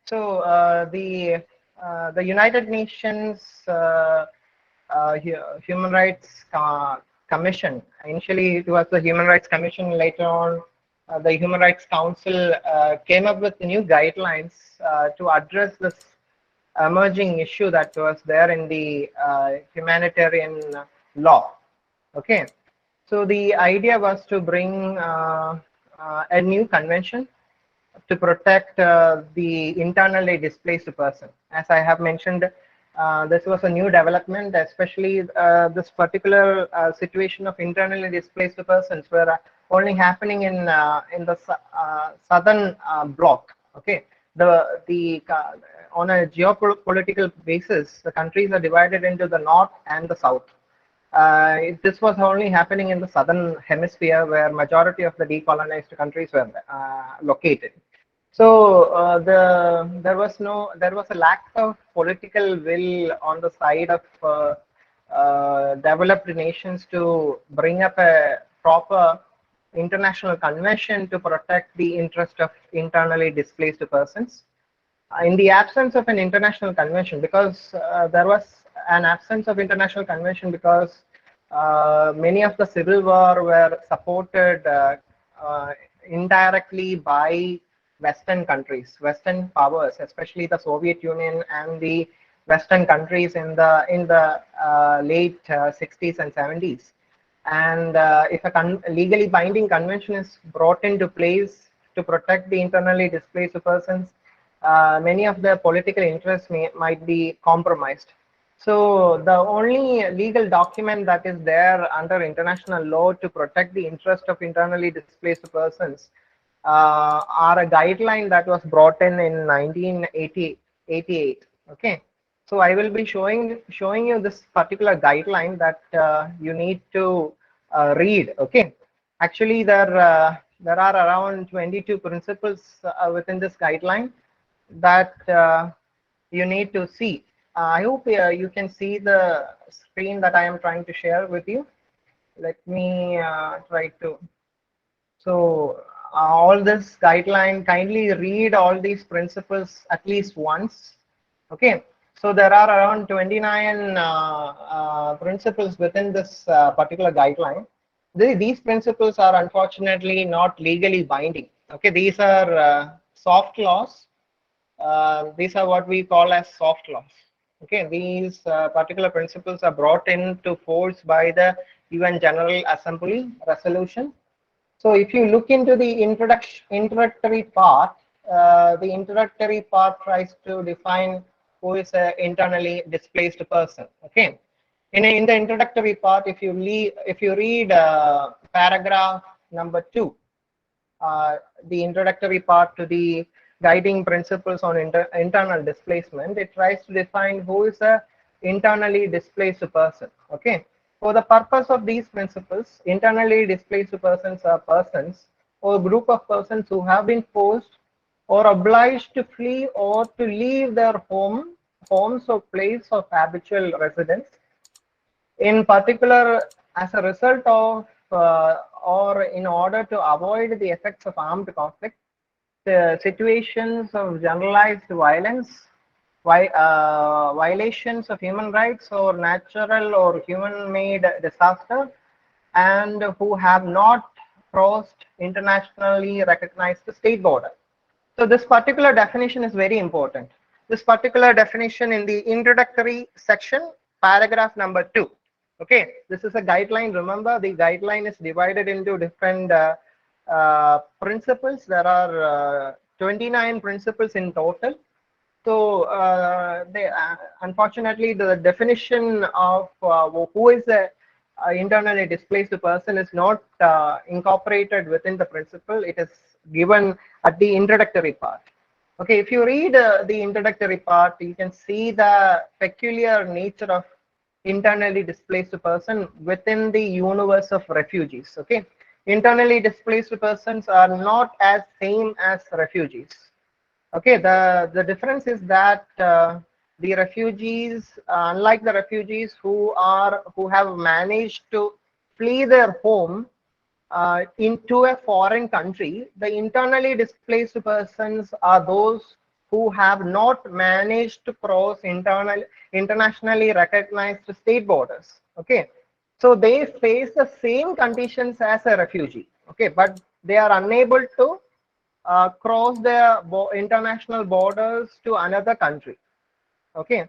So the United Nations Human Rights Commission. Initially, it was the Human Rights Commission. Later on, the Human Rights Council came up with new guidelines to address this emerging issue that was there in the humanitarian law. Okay, so the idea was to bring a new convention to protect the internally displaced person. As I have mentioned, this was a new development, especially this particular situation of internally displaced persons were only happening in the southern bloc. Okay, on a geopolitical basis, the countries are divided into the north and the south. This was only happening in the southern hemisphere, where majority of the decolonized countries were located. So there was a lack of political will on the side of developed nations to bring up a proper international convention to protect the interest of internally displaced persons. In the absence of an international convention, because there was an absence of international convention because many of the civil war were supported indirectly by Western countries, Western powers, especially the Soviet Union and the Western countries in the late 60s and 70s. And if a legally binding convention is brought into place to protect the internally displaced persons, many of the political interests might be compromised. So the only legal document that is there under international law to protect the interest of internally displaced persons are a guideline that was brought in 1988. Okay, so I will be showing you this particular guideline that you need to read. Okay, actually there are around 22 principles within this guideline that you need to see. I hope you can see the screen that I am trying to share with you. Let me try to. So all this guideline, kindly read all these principles at least once. Okay. So there are around 29 principles within this particular guideline. These principles are unfortunately not legally binding. Okay, these are soft laws. These are what we call as soft laws. Okay, these particular principles are brought into force by the UN General Assembly resolution. So if you look into the introductory part, the introductory part tries to define who is an internally displaced person. Okay, in the introductory part, if you read paragraph number 2, the introductory part to the guiding principles on internal displacement, it tries to define who is a internally displaced person. Okay, for the purpose of these principles, internally displaced persons are persons or group of persons who have been forced or obliged to flee or to leave their homes or place of habitual residence, in particular as a result of or in order to avoid the effects of armed conflict, the situations of generalized violence, violations of human rights, or natural or human-made disaster, and who have not crossed internationally recognized state border. So this particular definition is very important. This particular definition in the introductory section, paragraph number 2. Okay, this is a guideline. Remember, the guideline is divided into different principles. There are 29 principles in total. So unfortunately, the definition of who is a internally displaced person is not incorporated within the principle. It is given at the introductory part. Okay, if you read the introductory part, you can see the peculiar nature of internally displaced person within the universe of refugees. Okay, internally displaced persons are not as same as refugees. Okay, the difference is that the refugees, unlike the refugees who have managed to flee their home into a foreign country, the internally displaced persons are those who have not managed to cross internationally recognized state borders. Okay, so they face the same conditions as a refugee. Okay, but they are unable to cross the international borders to another country. Okay,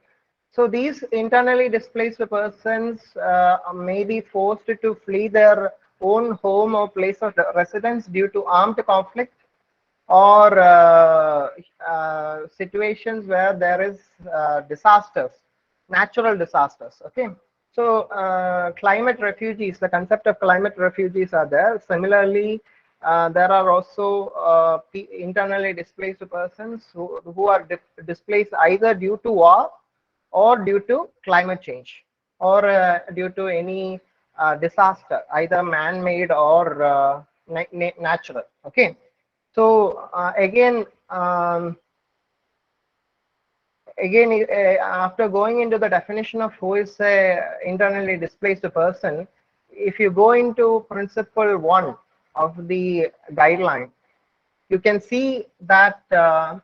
so these internally displaced persons may be forced to flee their own home or place of residence due to armed conflict, or situations where there is disasters, natural disasters. Okay, so climate refugees, the concept of climate refugees are there. Similarly, there are also internally displaced persons who are displaced either due to war or due to climate change, or due to any disaster, either man-made or natural. Okay, so after going into the definition of who is a internally displaced person, if you go into principle 1 of the guideline, you can see that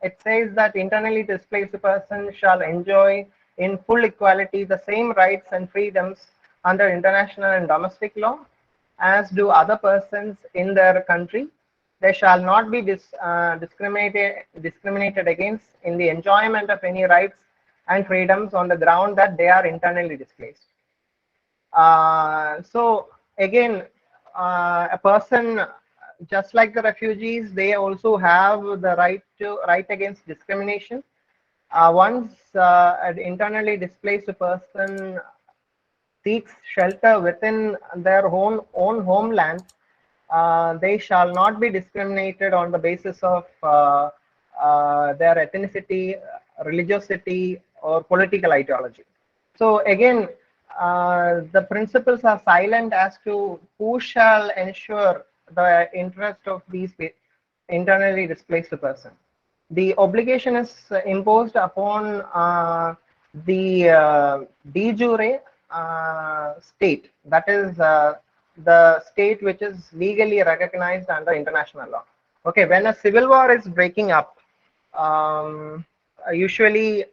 it says that internally displaced person shall enjoy in full equality the same rights and freedoms under international and domestic law as do other persons in their country. They shall not be discriminated against in the enjoyment of any rights and freedoms on the ground that they are internally displaced. So again, a person, just like the refugees, they also have the right against discrimination. Once an internally displaced person seeks shelter within their own homeland, they shall not be discriminated on the basis of their ethnicity, religiosity, or political ideology. So again, the principles are silent as to who shall ensure the interest of these internally displaced person. The obligation is imposed upon the de jure state, that is the state which is legally recognized under international law. Okay, when a civil war is breaking up, usually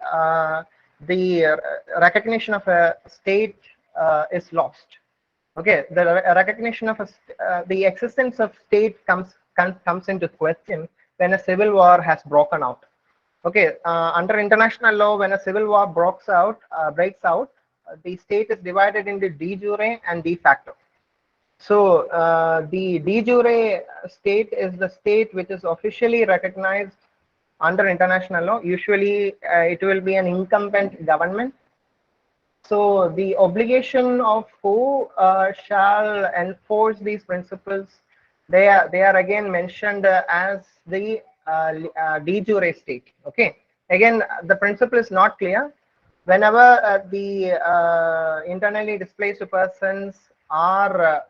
the recognition of a state is lost. Okay, the recognition of the existence of state comes into question when a civil war has broken out. Okay, under international law, when a civil war breaks out, the state is divided into de jure and de facto. So the de jure state is the state which is officially recognized under international law. Usually, it will be an incumbent government. So the obligation of who shall enforce these principles, they are again mentioned as the de jure state. Okay, again the principle is not clear. Whenever the internally displaced persons are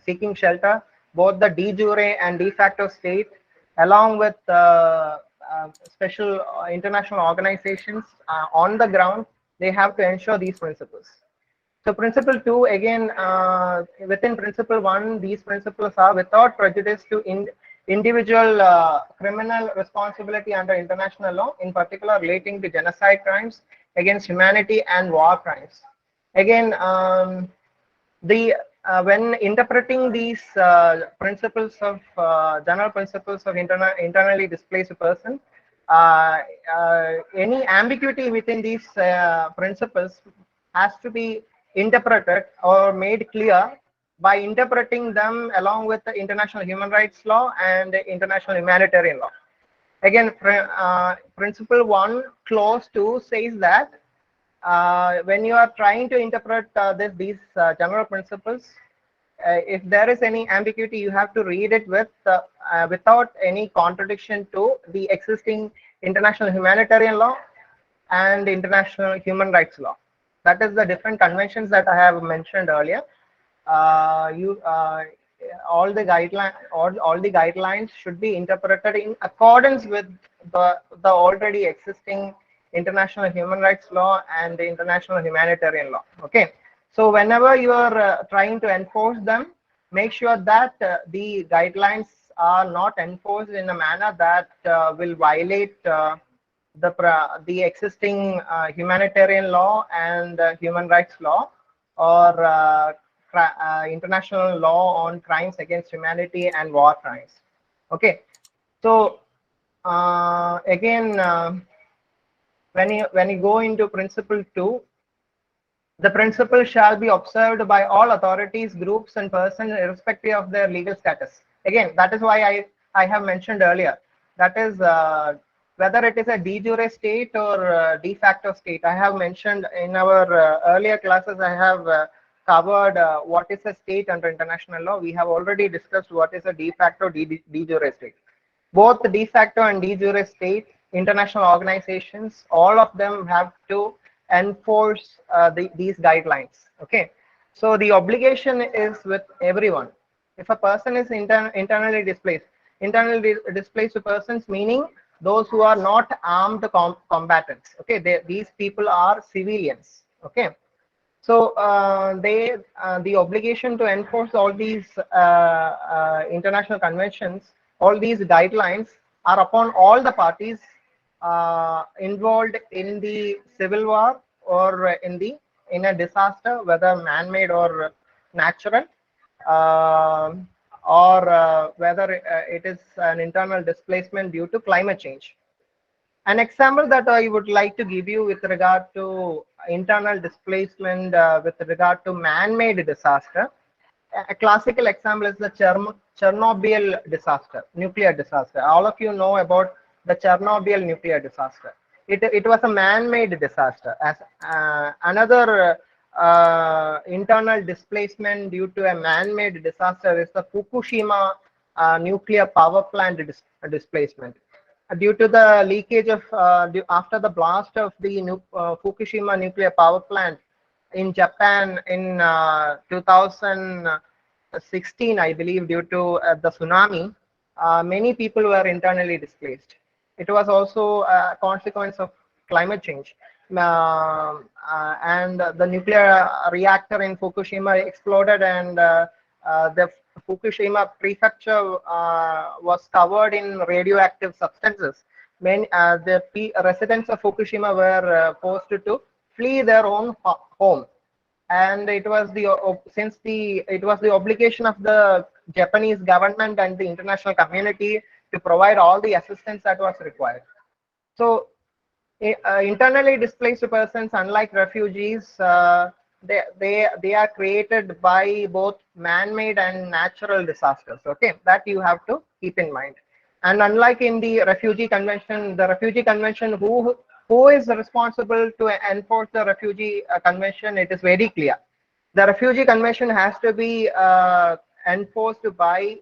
seeking shelter, both the de jure and de facto state, along with special international organizations on the ground, they have to ensure these principles. So principle 2, again, within principle 1, these principles are without prejudice to individual criminal responsibility under international law, in particular relating to genocide crimes against humanity and war crimes. Again, when interpreting these principles of general principles of internally displaced person, any ambiguity within these principles has to be interpreted or made clear by interpreting them along with the international human rights law and international humanitarian law. Again, principle 1 clause 2 says that when you are trying to interpret these general principles, if there is any ambiguity, you have to read it without any contradiction to the existing international humanitarian law and international human rights law. That is the different conventions that I have mentioned earlier. All the guidelines should be interpreted in accordance with the already existing international human rights law and the international humanitarian law. Okay, so whenever you are trying to enforce them, make sure that the guidelines are not enforced in a manner that will violate the existing humanitarian law and human rights law, or international law on crimes against humanity and war crimes. Okay, so again, when you go into principle 2, the principle shall be observed by all authorities, groups, and persons irrespective of their legal status. Again, that is why I have mentioned earlier. That is, whether it is a de jure state or de facto state. I have mentioned in our earlier classes, I have covered what is a state under international law. We have already discussed what is a de facto, de jure state. Both the de facto and de jure state, international organizations, all of them have to enforce these guidelines. Okay, so the obligation is with everyone. If a person is internally displaced persons, meaning those who are not armed combatants. Okay, these people are civilians. Okay, so the obligation to enforce all these international conventions, all these guidelines, are upon all the parties involved in the civil war or in a disaster, whether man-made or natural, or whether it is an internal displacement due to climate change. An example that I would like to give you with regard to internal displacement, with regard to man-made disaster, a classical example is the Chernobyl disaster, nuclear disaster. All of you know about the Chernobyl nuclear disaster. It was a man-made disaster. As another internal displacement due to a man-made disaster is the Fukushima nuclear power plant displacement. Due to the leakage of after the blast of the Fukushima nuclear power plant in Japan in 2016, I believe, due to the tsunami, many people were internally displaced. It was also a consequence of climate change. And the nuclear reactor in Fukushima exploded, and the Fukushima prefecture was covered in radioactive substances. The residents of Fukushima were forced to flee their own home, and it was the obligation of the Japanese government and the international community to provide all the assistance that was required. So internally displaced persons, unlike refugees, they are created by both man-made and natural disasters. Okay, that you have to keep in mind. And unlike in the refugee convention, who is responsible to enforce the refugee convention, it is very clear. The refugee convention has to be enforced by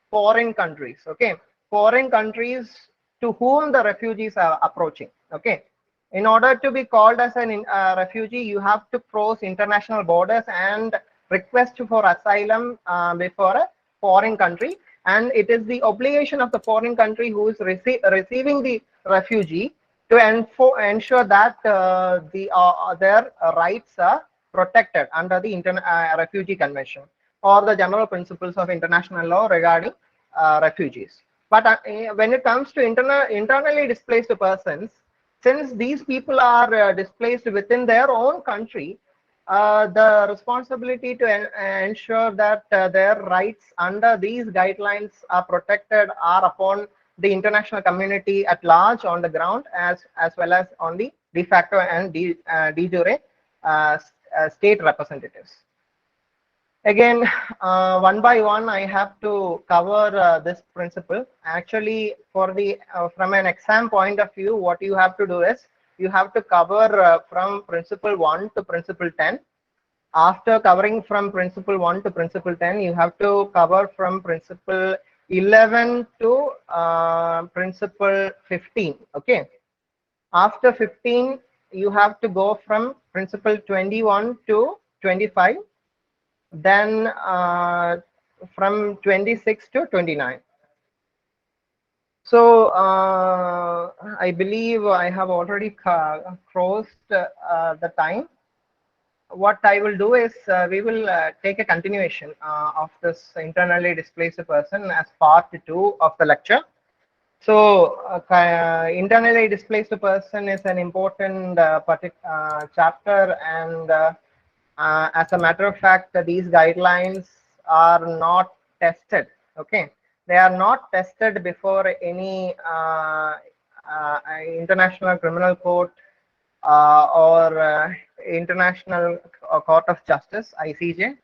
foreign countries. Okay, foreign countries to whom the refugees are approaching. Okay, in order to be called as an refugee, you have to cross international borders and request for asylum before a foreign country, and it is the obligation of the foreign country who is receiving the refugee to ensure that their rights are protected under the refugee convention or the general principles of international law regarding refugees. But when it comes to internally displaced persons, since these people are displaced within their own country, the responsibility to ensure that their rights under these guidelines are protected are upon the international community at large on the ground, as well as on the de facto and de jure state representatives. Again, one by one, I have to cover this principle. Actually, for the from an exam point of view, what you have to do is you have to cover from principle 1 to principle 10. After covering from principle 1 to principle 10, you have to cover from principle 11 to principle 15. Okay. After 15, you have to go from principle 21 to 25. Then from 26 to 29. So I believe I have already crossed the time. what I will do is we will take a continuation of this internally displaced person as part 2 of the lecture. So, internally displaced person is an important chapter, and as a matter of fact, these guidelines are not tested. Okay, they are not tested before any international criminal court or International Court of Justice, ICJ.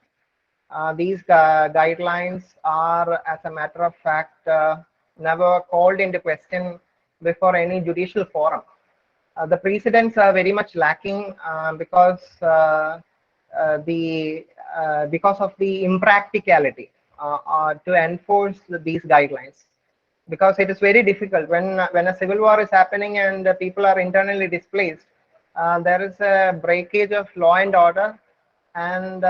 These guidelines are, as a matter of fact, never called into question before any judicial forum. The precedents are very much lacking because of the impracticality to enforce these guidelines. Because it is very difficult when a civil war is happening and people are internally displaced. There is a breakage of law and order, and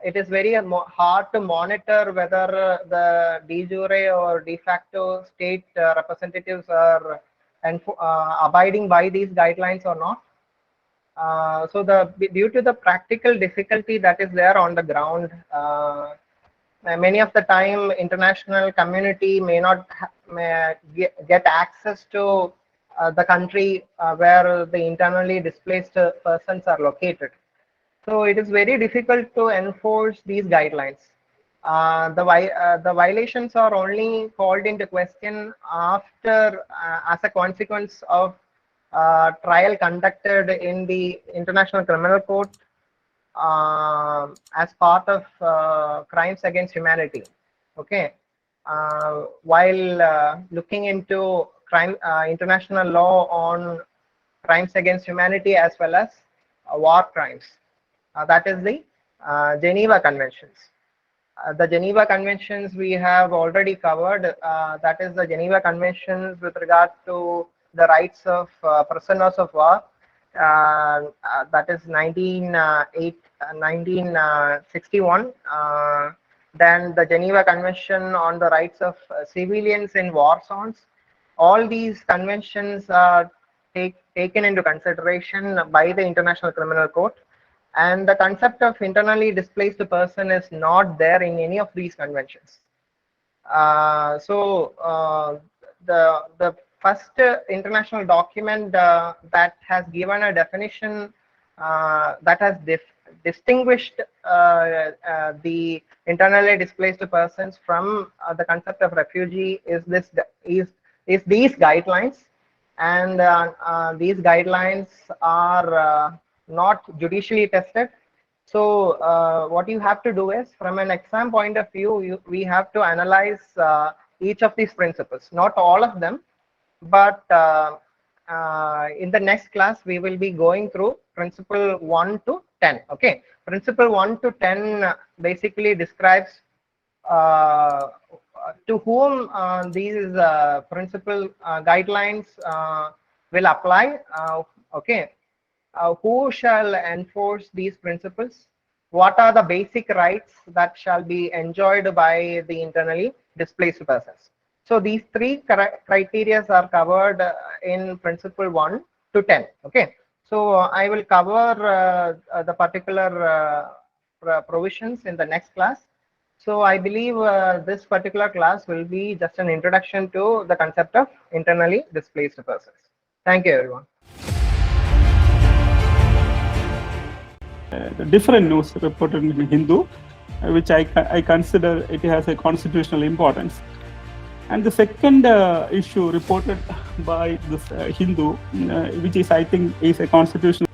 it is very hard to monitor whether the de jure or de facto state representatives are abiding by these guidelines or not. So due to the practical difficulty that is there on the ground, many of the time international community may not get access to the country where the internally displaced persons are located. So it is very difficult to enforce these guidelines. The violations are only called into question after, as a consequence of trial conducted in the International Criminal Court as part of crimes against humanity. Okay, while looking into international law on crimes against humanity as well as war crimes. That is the Geneva Conventions. The Geneva Conventions we have already covered. That is the Geneva Conventions with regard to the rights of prisoners of war. That is 1961. Then the Geneva Convention on the rights of civilians in war zones. All these conventions are taken into consideration by the International Criminal Court. And the concept of internally displaced person is not there in any of these conventions. The first international document that has given a definition that has distinguished the internally displaced persons from the concept of refugee is these guidelines, and these guidelines are not judicially tested. So what you have to do is, from an exam point of view, we have to analyze each of these principles, not all of them, but in the next class we will be going through principle 1 to 10. Okay, principle 1 to 10 basically describes to whom these principle guidelines will apply. Okay, who shall enforce these principles? What are the basic rights that shall be enjoyed by the internally displaced persons? So these three criteria are covered in principle 1 to 10. Okay, so I will cover the particular provisions in the next class. So I believe this particular class will be just an introduction to the concept of internally displaced persons. Thank you, everyone. The different news reported in Hindu, which I consider it has a constitutional importance. And the second issue reported by this Hindu, which is, I think, is a constitutional